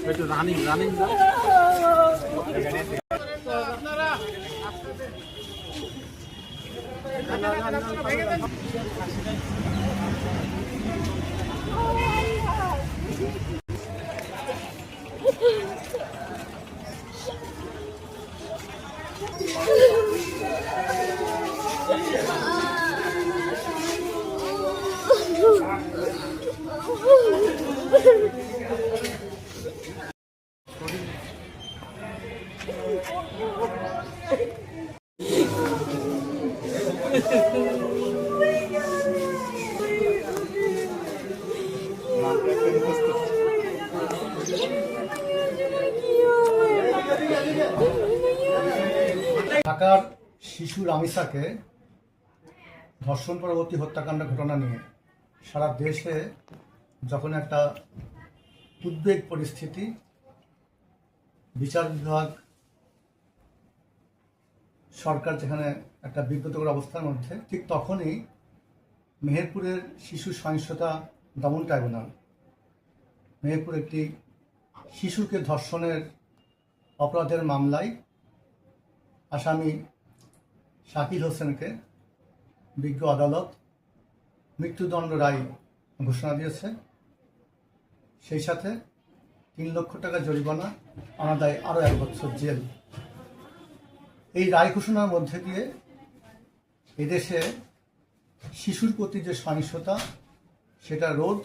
Running running ঢাকার শিশু রামিসাকে ধর্ষণ পরবর্তী হত্যাকাণ্ড ঘটনা নিয়ে সারা দেশে যখন একটা উদ্বেগ পরিস্থিতি, বিচার বিভাগ সরকার যেখানে একটা বিব্রতকর অবস্থার মধ্যে, ঠিক তখনই মেহেরপুরের শিশু সহিংসতা দমন ট্রাইব্যুনাল মেহেরপুর একটি শিশুকে ধর্ষণের অপরাধের মামলায় আসামি শাকিল হোসেনকে বিজ্ঞ আদালত মৃত্যুদণ্ড রায় ঘোষণা দিয়েছে। সেই সাথে ৩ লক্ষ টাকা জরিমানা, অনাদায়ে আরও ১ বছর জেল। এই রায় ঘোষণার মধ্যে দিয়ে এদেশে শিশুর প্রতি যে সহিংসতা সেটা রোধ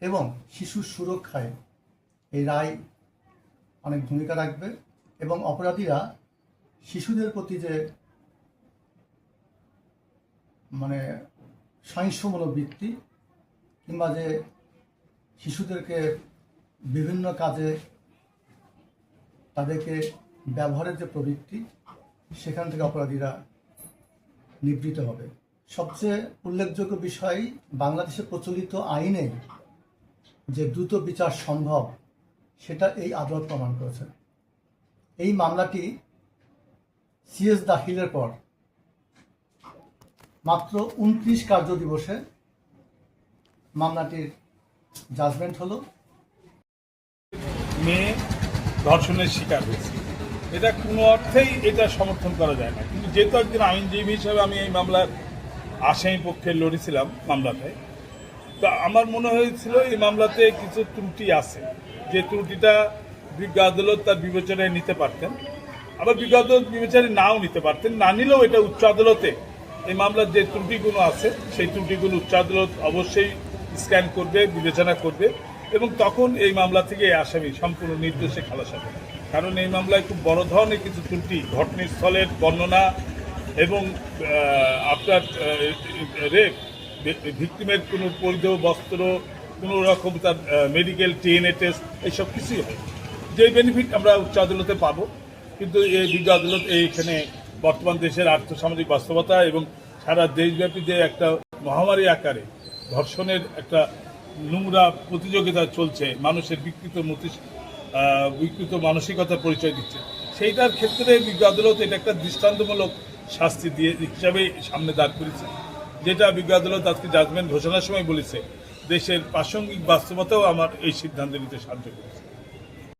এবং শিশুর সুরক্ষায় এই রায় অনেক ভূমিকা রাখবে এবং অপরাধীরা শিশুদের প্রতি যে সহিংস মনোবৃত্তি কিংবা যে শিশুদেরকে বিভিন্ন কাজে তাদেরকে ব্যবহারের যে প্রবৃত্তি, সেখান থেকে অপরাধীরা নিবৃত হবে। সবচেয়ে উল্লেখযোগ্য বিষয়, বাংলাদেশে প্রচলিত আইনে যে দ্রুত বিচার সম্ভব সেটা এই আদালত প্রমাণ করেছে। এই মামলাটি সিএস দাখিলের পর মাত্র 29 কার্য দিবসে মামলাটির জাজমেন্ট হলো। মেয়ে ধর্ষণের শিকার হয়েছে, এটা কোনো অর্থেই এটা সমর্থন করা যায় না। কিন্তু যেহেতু একজন আইনজীবী হিসেবে আমি এই মামলার আসামি পক্ষে লড়েছিলাম মামলাতে, তো আমার মনে হয়েছিল এই মামলাতে কিছু ত্রুটি আছে, যে ত্রুটিটা বিজ্ঞ আদালত তার বিবেচনায় নিতে পারতেন, আবার বিজ্ঞ আদালত বিবেচনায় নাও নিতে পারতেন। না নিলেও এটা উচ্চ আদালতে এই মামলার যে ত্রুটিগুলো আছে সেই ত্রুটিগুলো উচ্চ আদালত অবশ্যই স্ক্যান করবে, বিবেচনা করবে এবং তখন এই মামলা থেকে এই আসামি সম্পূর্ণ নির্দোষে খালাস হবে। কারণ এই মামলায় খুব বড় ধরনের কিছু ত্রুটি, ঘটনাস্থলের বর্ণনা এবং আপনার রেপ, ভিক্টিমের কোনো পরিধেয় বস্ত্র, কোনো রকম তার মেডিকেল ডিএনএ টেস্ট, এইসব কিছুই হয়, যে বেনিফিট আমরা উচ্চ আদালতে পাবো। কিন্তু এই বিজ্ঞ আদালত এইখানে বর্তমান দেশের আর্থসামাজিক বাস্তবতা এবং সারা দেশব্যাপী যে একটা মহামারী আকারে ধর্ষণের একটা নোংরা প্রতিযোগিতা চলছে, মানুষের বিকৃত মানসিকতার পরিচয় দিচ্ছে, সেইটার ক্ষেত্রে বিজ্ঞ আদালত এটা একটা দৃষ্টান্তমূলক শাস্তি দিয়ে হিসাবে সামনে দাঁড় করেছে, যেটা বিজ্ঞ আদালত আজকে জাজমেন্ট ঘোষণার সময় বলেছে দেশের প্রাসঙ্গিক বাস্তবতাও আমার এই সিদ্ধান্ত নিতে সাহায্য করেছে।